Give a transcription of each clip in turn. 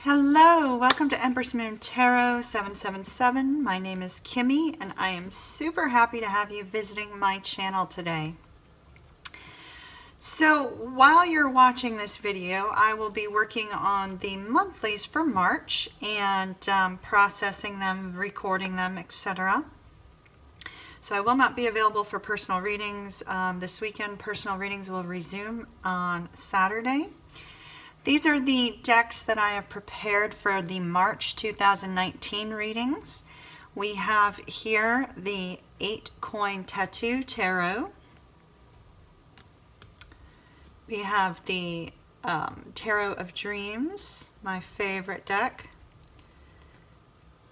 Hello, welcome to Empress Moon Tarot 777. My name is Kimmy and I am super happy to have you visiting my channel today. So while you're watching this video, I will be working on the monthlies for March and processing them, recording them, etc. So I will not be available for personal readings this weekend. Personal readings will resume on Saturday. These are the decks that I have prepared for the March 2019 readings. We have here the 8-Coin Tattoo Tarot. We have the Tarot of Dreams, my favorite deck.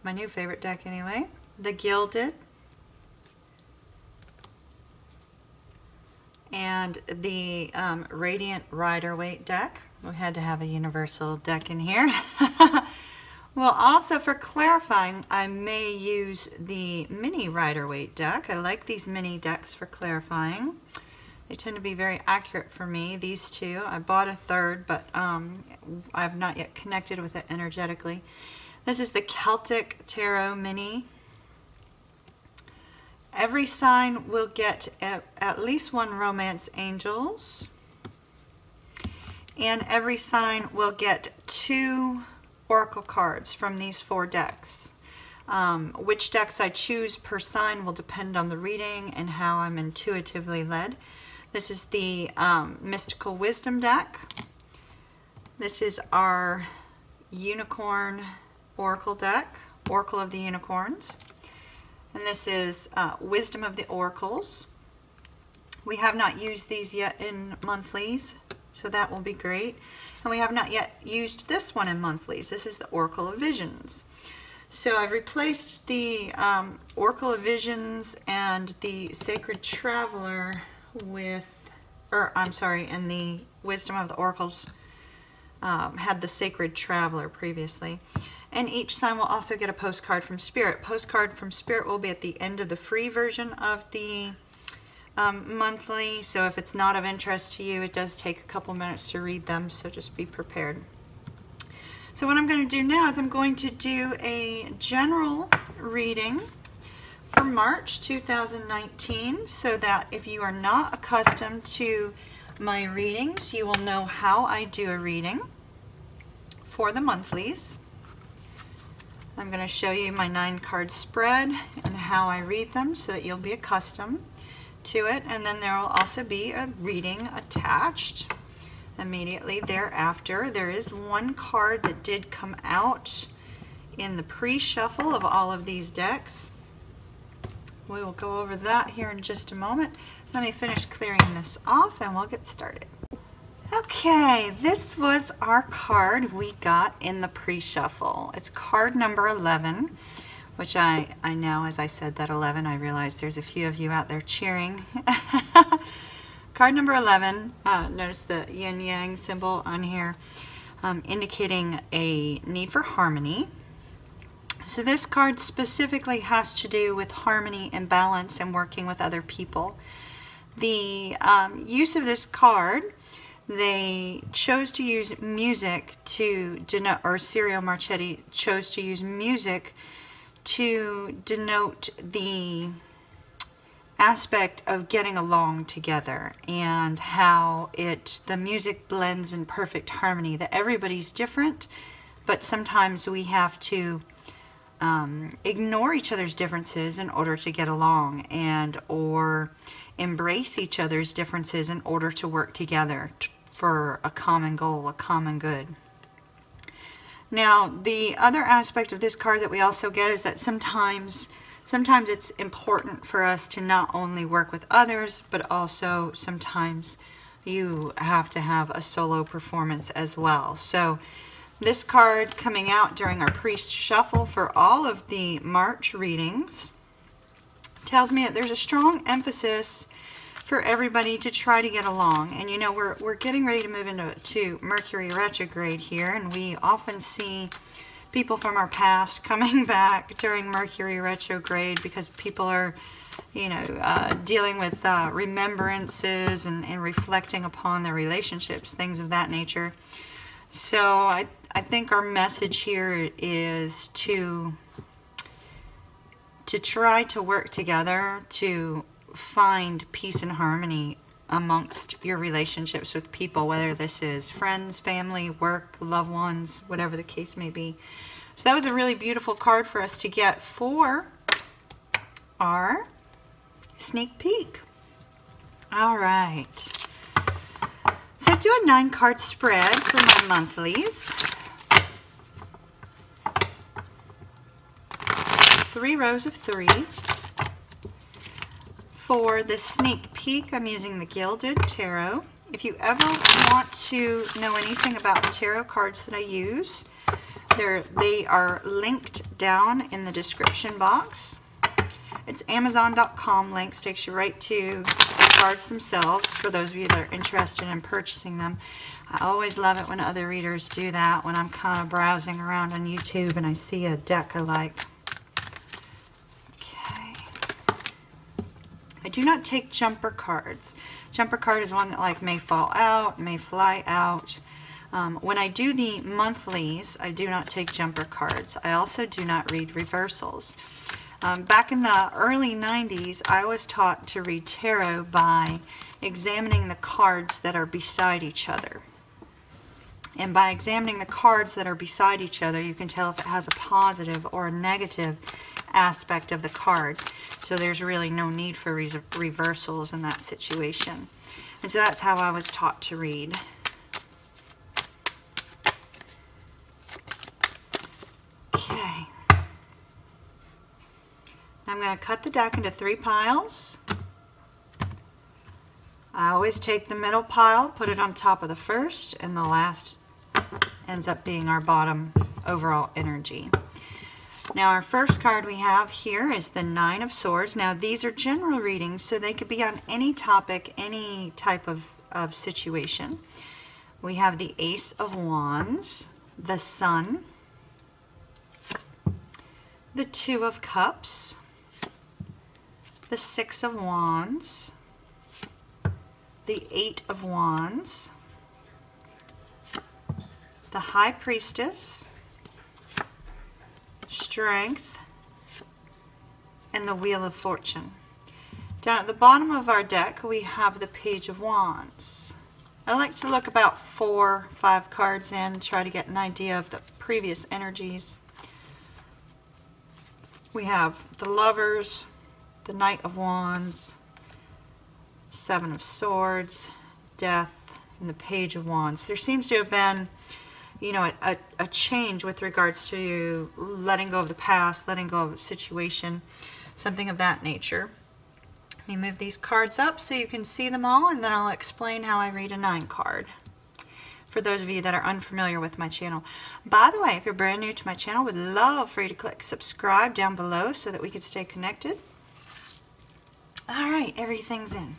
My new favorite deck anyway. The Gilded. And the Radiant Rider-Waite deck. We had to have a universal deck in here. Well, also for clarifying, I may use the mini Rider-Waite deck. I like these mini decks for clarifying. They tend to be very accurate for me, these two. I bought a third, but I've not yet connected with it energetically. This is the Celtic Tarot Mini. Every sign will get at least one Romance Angels. And every sign will get 2 oracle cards from these 4 decks. Which decks I choose per sign will depend on the reading and how I'm intuitively led. This is the Mystical Wisdom deck. This is our Unicorn Oracle deck, Oracle of the Unicorns. And this is Wisdom of the Oracles. We have not used these yet in monthlies, so that will be great. And we have not yet used this one in monthlies. This is the Oracle of Visions. So I've replaced the Oracle of Visions and the Sacred Traveler with, and the Wisdom of the Oracles had the Sacred Traveler previously. And each sign will also get a postcard from Spirit. Postcard from Spirit will be at the end of the free version of the monthly, so if it's not of interest to you, it does take a couple minutes to read them, so just be prepared. So what I'm going to do now is I'm going to do a general reading for March 2019, so that if you are not accustomed to my readings, you will know how I do a reading for the monthlies. I'm going to show you my 9-card spread and how I read them so that you'll be accustomed to it, and then there will also be a reading attached immediately thereafter. There is one card that did come out in the pre-shuffle of all of these decks. We will go over that here in just a moment. Let me finish clearing this off and we'll get started. Okay, this was our card we got in the pre-shuffle. It's card number 11, which I know as I said that 11, I realize there's a few of you out there cheering. Card number 11, notice the yin-yang symbol on here, indicating a need for harmony. So this card specifically has to do with harmony and balance and working with other people. The use of this card, they chose to use music to denote, or Serial Marchetti chose to use music to denote the aspect of getting along together and how the music blends in perfect harmony, that everybody's different, but sometimes we have to ignore each other's differences in order to get along, or embrace each other's differences in order to work together for a common goal, a common good. Now, the other aspect of this card that we also get is that sometimes it's important for us to not only work with others, but also sometimes you have to have a solo performance as well. So this card coming out during our pre-shuffle for all of the March readings tells me that there's a strong emphasis for everybody to try to get along. And you know, we're getting ready to move into Mercury retrograde here, and we often see people from our past coming back during Mercury retrograde because people are, you know, dealing with remembrances and reflecting upon their relationships, things of that nature. So I think our message here is to try to work together to find peace and harmony amongst your relationships with people, whether this is friends, family, work, loved ones, whatever the case may be. So that was a really beautiful card for us to get for our sneak peek. All right. So I do a 9-card spread for my monthlies. 3 rows of 3. For the sneak peek, I'm using the Gilded Tarot. If you ever want to know anything about the tarot cards that I use, they are linked down in the description box. It's Amazon.com links, takes you right to the cards themselves for those of you that are interested in purchasing them. I always love it when other readers do that, when I'm kind of browsing around on YouTube and I see a deck I like. Okay. I do not take jumper cards. Jumper card is one that like may fall out, may fly out. When I do the monthlies, I do not take jumper cards. I also do not read reversals. Back in the early 90s, I was taught to read tarot by examining the cards that are beside each other. And by examining the cards that are beside each other, you can tell if it has a positive or a negative aspect of the card. So there's really no need for reversals in that situation. And so that's how I was taught to read. Okay. I'm going to cut the deck into 3 piles. I always take the middle pile, put it on top of the first, and the last ends up being our bottom overall energy. Now our first card we have here is the 9 of Swords. Now these are general readings, so they could be on any topic, any type of situation. We have the Ace of Wands, the Sun, the 2 of Cups, the 6 of Wands, the 8 of Wands, the High Priestess, Strength, and the Wheel of Fortune. Down at the bottom of our deck, we have the Page of Wands. I like to look about 4 or 5 cards in, try to get an idea of the previous energies. We have the Lovers, the Knight of Wands, 7 of Swords, Death, and the Page of Wands. There seems to have been, you know, a change with regards to letting go of the past, letting go of a situation, something of that nature. Let me move these cards up so you can see them all, and then I'll explain how I read a 9 card. For those of you that are unfamiliar with my channel. By the way, if you're brand new to my channel, would love for you to click subscribe down below so that we can stay connected. All right, everything's in.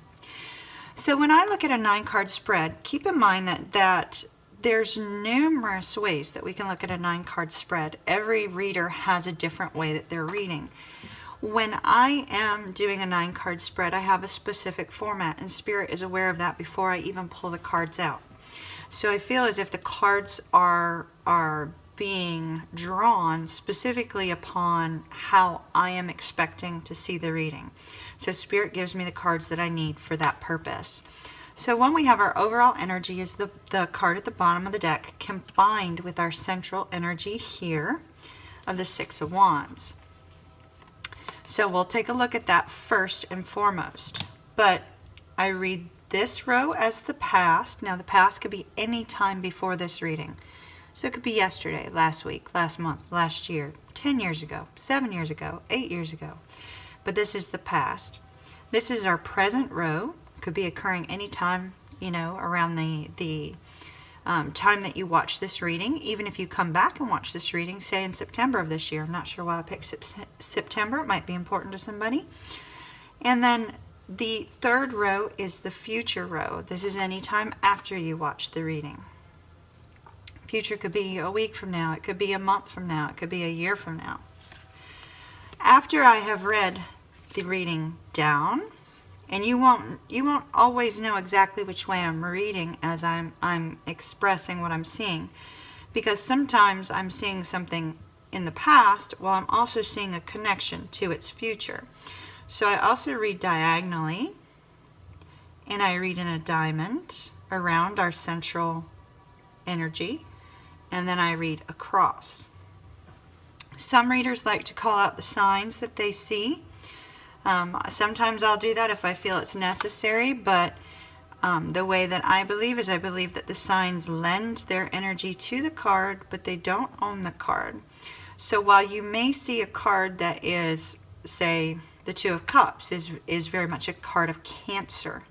So when I look at a 9-card spread, keep in mind that there's numerous ways that we can look at a 9-card spread. Every reader has a different way that they're reading. When I am doing a 9-card spread, I have a specific format, and Spirit is aware of that before I even pull the cards out. So I feel as if the cards are being drawn specifically upon how I am expecting to see the reading. So Spirit gives me the cards that I need for that purpose. So when we have our overall energy is the card at the bottom of the deck combined with our central energy here of the 6 of Wands. So we'll take a look at that first and foremost. But I read this row as the past. Now the past could be any time before this reading. So it could be yesterday, last week, last month, last year, 10 years ago, 7 years ago, 8 years ago. But this is the past. This is our present row. Could be occurring anytime, you know, around the time that you watch this reading. Even if you come back and watch this reading, say in September of this year. I'm not sure why I picked September. It might be important to somebody. And then the third row is the future row. This is any time after you watch the reading. Future could be a week from now. It could be a month from now. It could be a year from now. After I have read the reading down And you won't always know exactly which way I'm reading as I'm expressing what I'm seeing, because sometimes I'm seeing something in the past while I'm also seeing a connection to its future. So I also read diagonally, and I read in a diamond around our central energy, and then I read across. Some readers like to call out the signs that they see. Sometimes I'll do that if I feel it's necessary, but the way that I believe is I believe that the signs lend their energy to the card, but they don't own the card. So while you may see a card that is, say, the Two of Cups is very much a card of Cancer,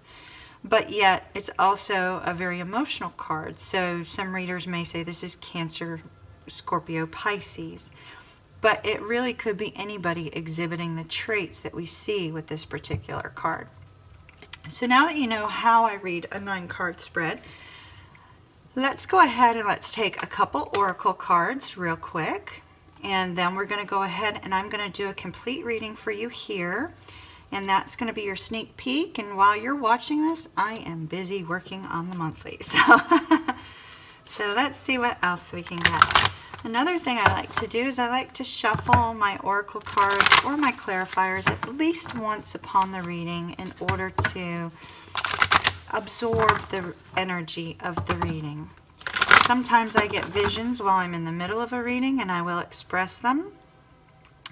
but yet it's also a very emotional card. So some readers may say this is Cancer, Scorpio, Pisces. But it really could be anybody exhibiting the traits that we see with this particular card. So now that you know how I read a 9-card spread, let's go ahead and let's take a couple oracle cards real quick. And then we're going to go ahead and I'm going to do a complete reading for you here. And that's going to be your sneak peek. And while you're watching this, I am busy working on the monthly. So let's see what else we can get. Another thing I like to do is I like to shuffle my oracle cards or my clarifiers at least once upon the reading in order to absorb the energy of the reading. Sometimes I get visions while I'm in the middle of a reading and I will express them.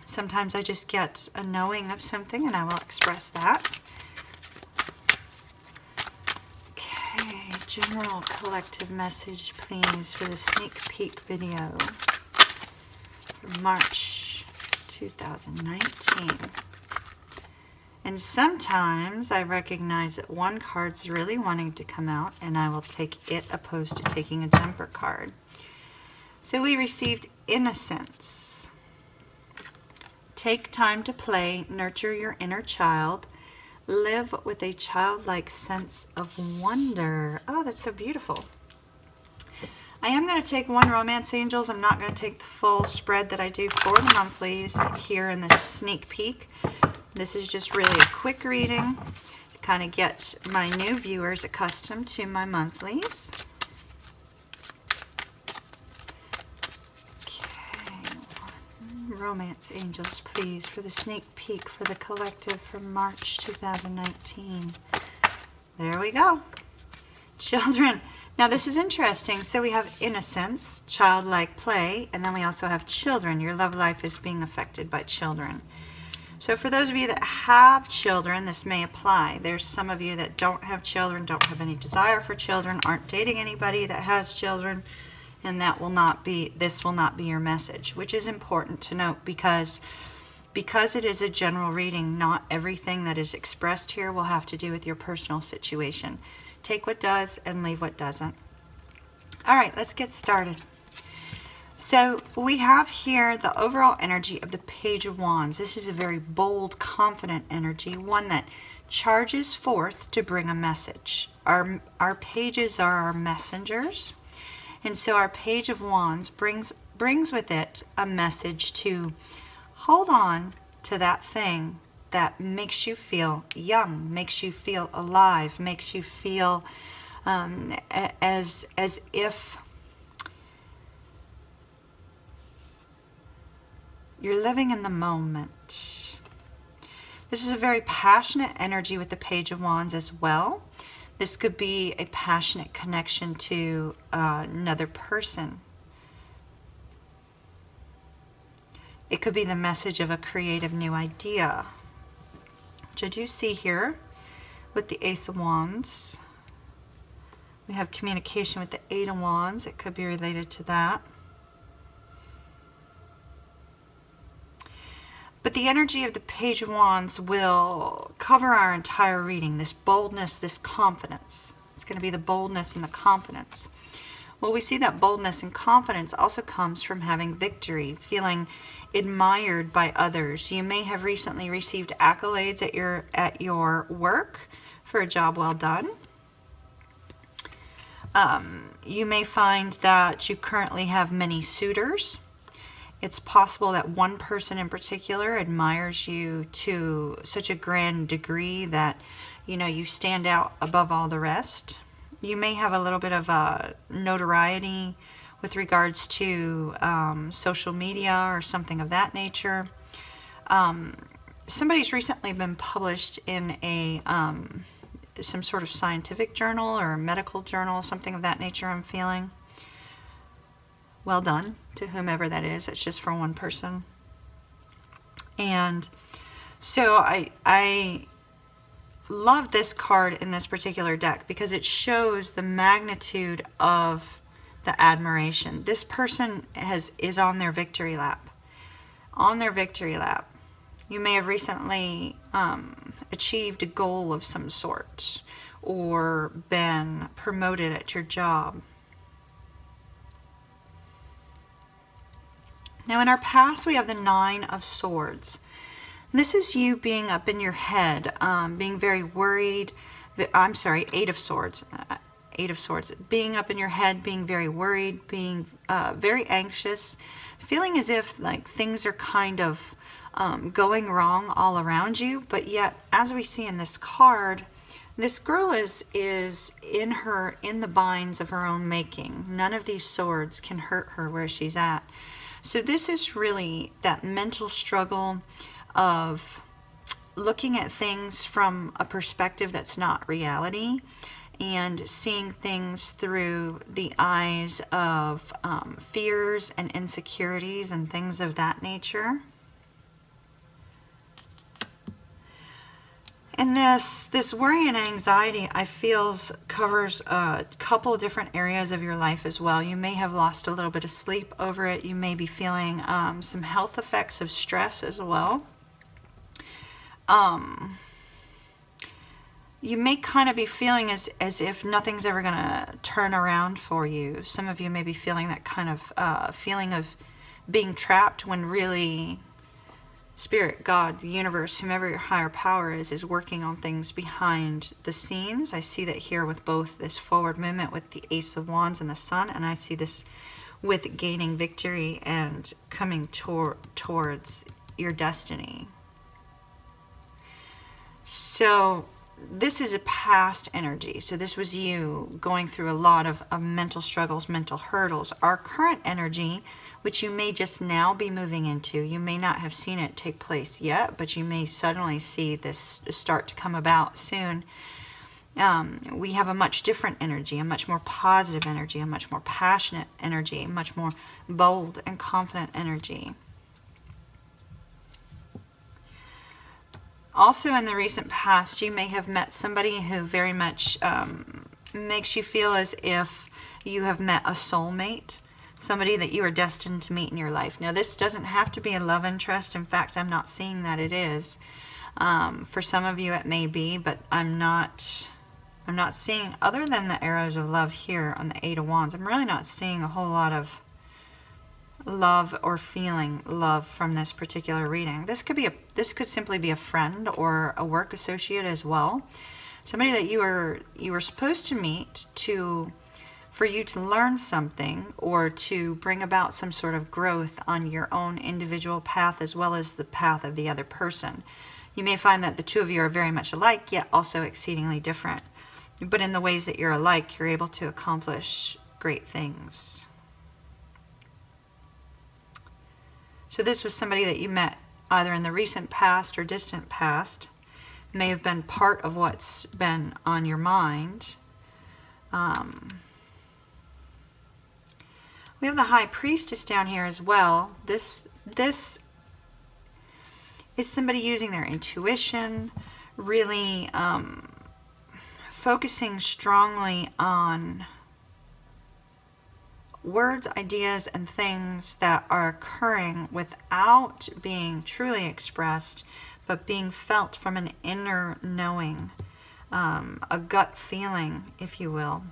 Sometimes I just get a knowing of something and I will express that. General collective message, please, for the sneak peek video for March 2019. And sometimes I recognize that one card's really wanting to come out and I will take it opposed to taking a jumper card. So we received innocence. Take time to play, nurture your inner child. Live with a childlike sense of wonder. Oh, that's so beautiful. I am going to take one Romance Angels. I'm not going to take the full spread that I do for the monthlies here in the sneak peek. This is just really a quick reading to kind of get my new viewers accustomed to my monthlies. Romance Angels, please, for the sneak peek for the collective for March 2019. There we go. Children. Now this is interesting. So we have innocence, childlike play, and then we also have children. Your love life is being affected by children. So for those of you that have children, this may apply. There's some of you that don't have children, don't have any desire for children, aren't dating anybody that has children. And that will not be, this will not be your message, which is important to note because it is a general reading, not everything that is expressed here will have to do with your personal situation. Take what does and leave what doesn't. All right, let's get started. So we have here the overall energy of the Page of Wands. This is a very bold, confident energy, one that charges forth to bring a message. Our pages are our messengers. And so our Page of Wands brings with it a message to hold on to that thing that makes you feel young, makes you feel alive, makes you feel as if you're living in the moment. This is a very passionate energy with the Page of Wands as well. This could be a passionate connection to another person. It could be the message of a creative new idea, which I do see here with the Ace of Wands. We have communication with the Eight of Wands. It could be related to that. But the energy of the Page of Wands will cover our entire reading. This boldness, this confidence. It's going to be the boldness and the confidence. Well, we see that boldness and confidence also comes from having victory, feeling admired by others. You may have recently received accolades at your work for a job well done. You may find that you currently have many suitors. It's possible that one person in particular admires you to such a grand degree that you know, you stand out above all the rest. You may have a little bit of notoriety with regards to social media or something of that nature. Somebody's recently been published in a some sort of scientific journal or a medical journal, something of that nature, I'm feeling. Well done to whomever that is. It's just for one person. And so I love this card in this particular deck because it shows the magnitude of the admiration. This person is on their victory lap. On their victory lap. You may have recently achieved a goal of some sort or been promoted at your job. Now in our past we have the 9 of Swords. This is you being up in your head, being very worried. I'm sorry, 8 of Swords. 8 of Swords. Being up in your head, being very worried, being very anxious, feeling as if like things are kind of going wrong all around you. But yet, as we see in this card, this girl is in the binds of her own making. None of these swords can hurt her where she's at. So this is really that mental struggle of looking at things from a perspective that's not reality and seeing things through the eyes of fears and insecurities and things of that nature. And this worry and anxiety, I feel, covers a couple different areas of your life as well. You may have lost a little bit of sleep over it. You may be feeling some health effects of stress as well. You may kind of be feeling as if nothing's ever going to turn around for you. Some of you may be feeling that kind of feeling of being trapped when really Spirit, God, the universe, whomever your higher power is working on things behind the scenes. I see that here with both this forward movement with the Ace of Wands and the Sun, and I see this with gaining victory and coming towards your destiny. So this is a past energy. So this was you going through a lot of mental struggles, mental hurdles. Our current energy, which you may just now be moving into, you may not have seen it take place yet, but you may suddenly see this start to come about soon. We have a much different energy, a much more positive energy, a much more passionate energy, a much more bold and confident energy. Also in the recent past, you may have met somebody who very much makes you feel as if you have met a soulmate, somebody that you are destined to meet in your life. Now, this doesn't have to be a love interest. In fact, I'm not seeing that it is. For some of you, it may be, but I'm not seeing, other than the arrows of love here on the 8 of Wands, I'm really not seeing a whole lot of love or feeling love from this particular reading. This could simply be a friend or a work associate as well. Somebody that you were supposed to meet for you to learn something or to bring about some sort of growth on your own individual path as well as the path of the other person. You may find that the two of you are very much alike, yet also exceedingly different. But in the ways that you're alike, you're able to accomplish great things. So this was somebody that you met either in the recent past or distant past. May have been part of what's been on your mind. We have the High Priestess down here as well. This is somebody using their intuition, really focusing strongly on words, ideas, and things that are occurring without being truly expressed, but being felt from an inner knowing, a gut feeling, if you will.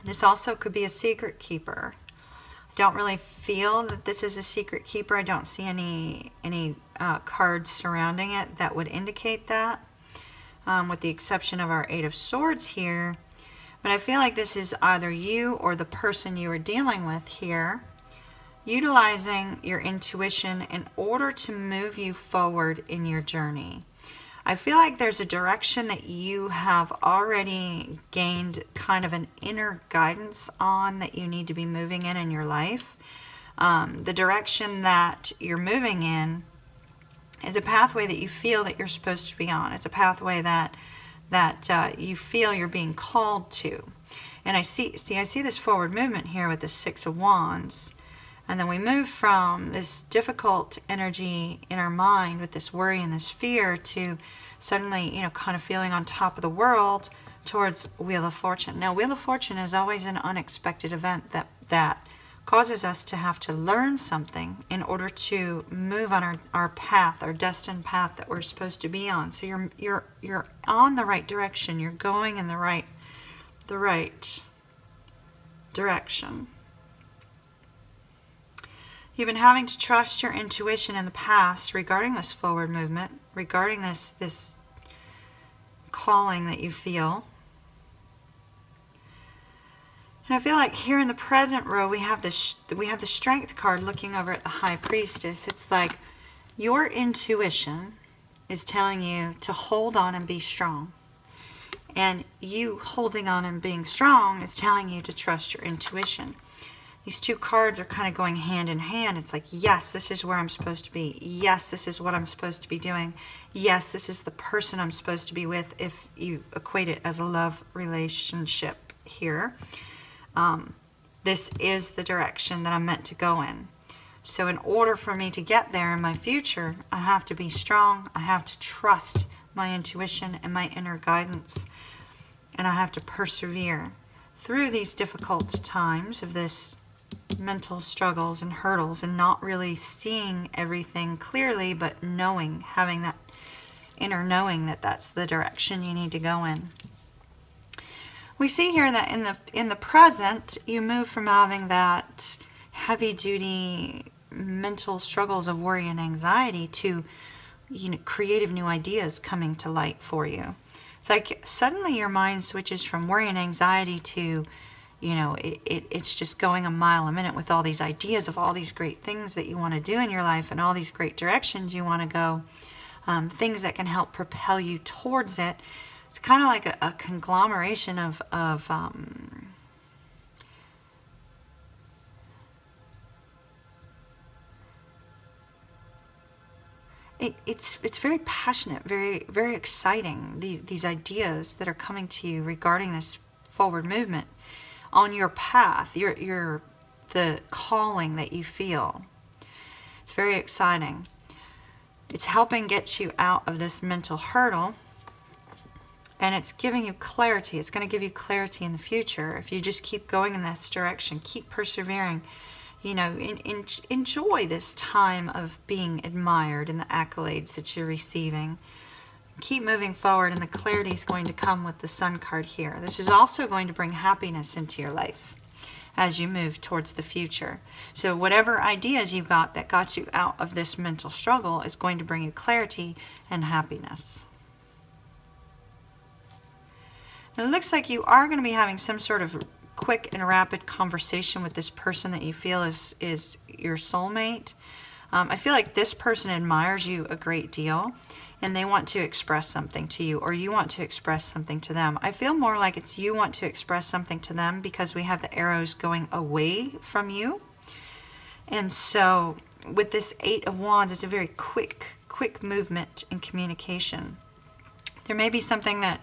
This also could be a secret keeper. I don't really feel that this is a secret keeper. I don't see any cards surrounding it that would indicate that, with the exception of our 8 of Swords here. But I feel like this is either you or the person you are dealing with here, utilizing your intuition in order to move you forward in your journey. I feel like there's a direction that you have already gained kind of an inner guidance on that you need to be moving in your life. The direction that you're moving in is a pathway that you feel that you're supposed to be on. It's a pathway that you feel you're being called to. And I see this forward movement here with the Six of Wands. And then we move from this difficult energy in our mind with this worry and this fear to suddenly, you know, kind of feeling on top of the world towards Wheel of Fortune. Now, Wheel of Fortune is always an unexpected event that causes us to have to learn something in order to move on our path, our destined path that we're supposed to be on. So you're on the right direction. You're going in the right direction. You've been having to trust your intuition in the past regarding this forward movement, regarding this calling that you feel. And I feel like here in the present row we have the Strength card looking over at the High Priestess. It's like your intuition is telling you to hold on and be strong. And you holding on and being strong is telling you to trust your intuition. These two cards are kind of going hand in hand. It's like, yes, this is where I'm supposed to be. Yes, this is what I'm supposed to be doing. Yes, this is the person I'm supposed to be with if you equate it as a love relationship here. This is the direction that I'm meant to go in. So in order for me to get there in my future, I have to be strong. I have to trust my intuition and my inner guidance. And I have to persevere through these difficult times of this mental struggles and hurdles and not really seeing everything clearly, but knowing, having that inner knowing that that's the direction you need to go in. We see here that in the present, you move from having that heavy-duty mental struggles of worry and anxiety to, you know, creative new ideas coming to light for you. It's like suddenly your mind switches from worry and anxiety to, you know, it's just going a mile a minute with all these ideas of all these great things that you want to do in your life and all these great directions you want to go, things that can help propel you towards it. It's kind of like a conglomeration of it's very passionate, very, very exciting, these ideas that are coming to you regarding this forward movement on your path, the calling that you feel. It's very exciting. It's helping get you out of this mental hurdle, and it's giving you clarity. It's going to give you clarity in the future if you just keep going in this direction, keep persevering. You know, enjoy this time of being admired and the accolades that you're receiving. Keep moving forward, and the clarity is going to come with the Sun card here. This is also going to bring happiness into your life as you move towards the future. So whatever ideas you got that got you out of this mental struggle is going to bring you clarity and happiness. Now, it looks like you are going to be having some sort of quick and rapid conversation with this person that you feel is your soulmate. I feel like this person admires you a great deal, and they want to express something to you, or you want to express something to them. I feel more like it's you want to express something to them because we have the arrows going away from you. And so with this Eight of Wands, it's a very quick movement in communication. There may be something that,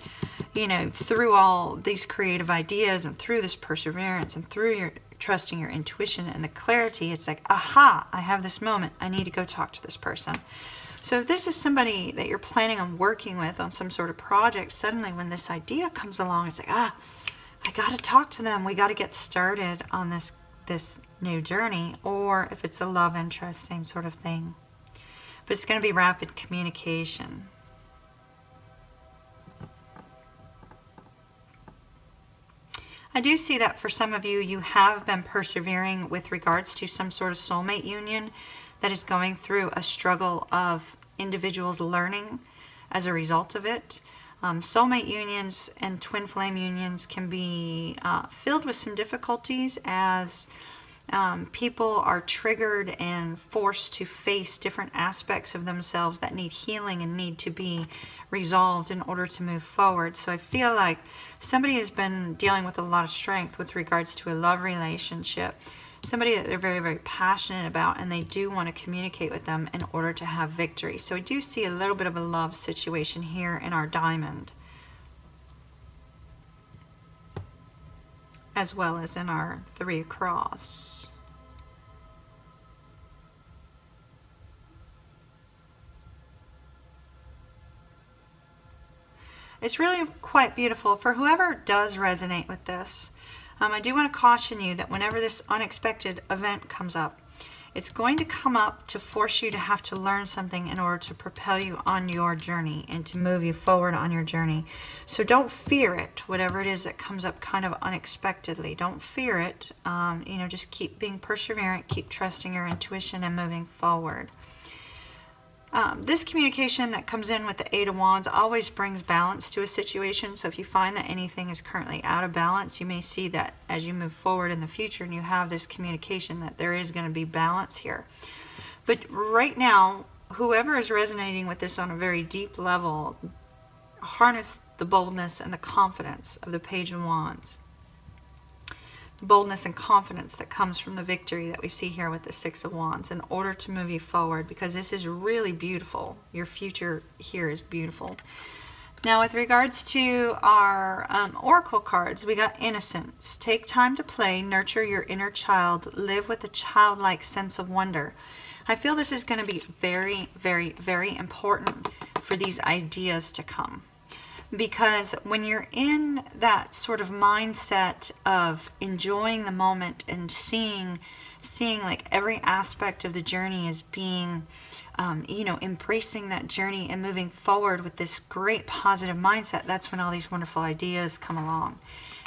you know, through all these creative ideas and through this perseverance and through your trusting your intuition and the clarity, it's like, aha, I have this moment. I need to go talk to this person. So if this is somebody that you're planning on working with on some sort of project, suddenly when this idea comes along, it's like, I got to talk to them. We got to get started on this new journey. Or if it's a love interest, same sort of thing. But it's going to be rapid communication. I do see that for some of you, you have been persevering with regards to some sort of soulmate union that is going through a struggle of individuals learning as a result of it. Soulmate unions and twin flame unions can be filled with some difficulties as People are triggered and forced to face different aspects of themselves that need healing and need to be resolved in order to move forward. So I feel like somebody has been dealing with a lot of strength with regards to a love relationship. Somebody that they're very, very passionate about, and they do want to communicate with them in order to have victory. So I do see a little bit of a love situation here in our diamond, as well as in our 3 across. It's really quite beautiful. For whoever does resonate with this, I do want to caution you that whenever this unexpected event comes up, it's going to come up to force you to have to learn something in order to propel you on your journey and to move you forward on your journey. So don't fear it, whatever it is that comes up kind of unexpectedly. Don't fear it. You know, just keep being perseverant, keep trusting your intuition and moving forward. This communication that comes in with the 8 of Wands always brings balance to a situation. So if you find that anything is currently out of balance, you may see that as you move forward in the future and you have this communication, that there is going to be balance here. But right now, whoever is resonating with this on a very deep level, harness the boldness and the confidence of the Page of Wands. Boldness and confidence that comes from the victory that we see here with the 6 of Wands in order to move you forward, because this is really beautiful. Your future here is beautiful. Now with regards to our oracle cards, we got innocence. Take time to play, nurture your inner child, live with a childlike sense of wonder. I feel this is going to be very, very, very important for these ideas to come. Because when you're in that sort of mindset of enjoying the moment and seeing like every aspect of the journey as being, you know, embracing that journey and moving forward with this great positive mindset, that's when all these wonderful ideas come along.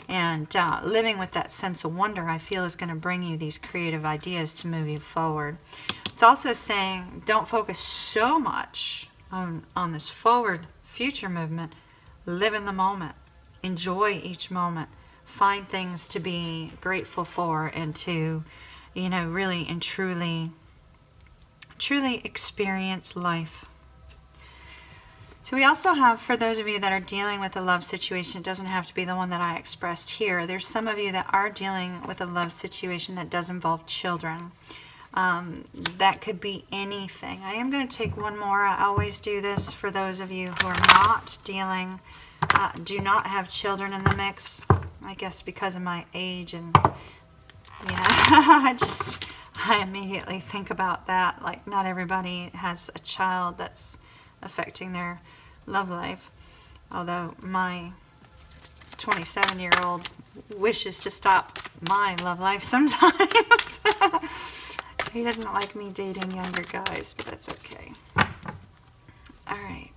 And living with that sense of wonder, I feel, is going to bring you these creative ideas to move you forward. It's also saying don't focus so much on this forward future movement. Live in the moment. Enjoy each moment. Find things to be grateful for and to, you know, really and truly experience life. So we also have, for those of you that are dealing with a love situation, it doesn't have to be the one that I expressed here. There's some of you that are dealing with a love situation that does involve children. That could be anything. I am going to take one more. I always do this for those of you who are not dealing, do not have children in the mix. I guess because of my age and, you know, I immediately think about that. Like, not everybody has a child that's affecting their love life. Although my 27-year-old wishes to stop my love life sometimes. He doesn't like me dating younger guys, but that's okay. All right.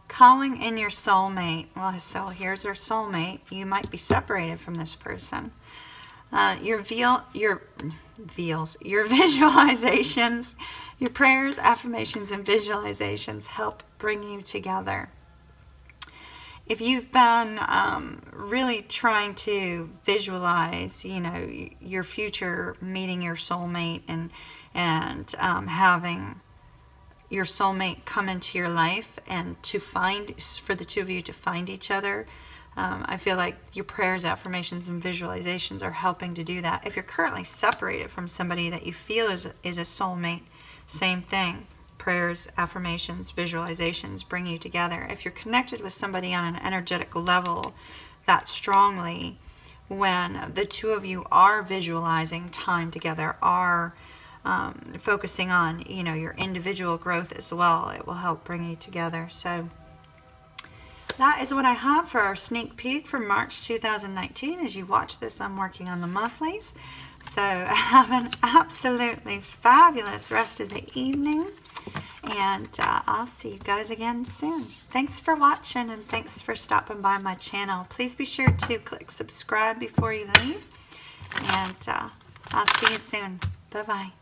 Calling in your soulmate. Well, so here's our soulmate. You might be separated from this person. Your visualizations, your prayers, affirmations, and visualizations help bring you together. If you've been really trying to visualize, you know, your future meeting your soulmate and having your soulmate come into your life and for the two of you to find each other, I feel like your prayers, affirmations, and visualizations are helping to do that. If you're currently separated from somebody that you feel is a soulmate, same thing. Prayers, affirmations, visualizations bring you together. If you're connected with somebody on an energetic level that strongly, when the two of you are visualizing time together, are focusing on, you know, your individual growth as well, it will help bring you together. So that is what I have for our sneak peek for March 2019. As you watch this, I'm working on the monthlies. So have an absolutely fabulous rest of the evening. And I'll see you guys again soon. Thanks for watching and thanks for stopping by my channel. Please be sure to click subscribe before you leave. And I'll see you soon. Bye-bye.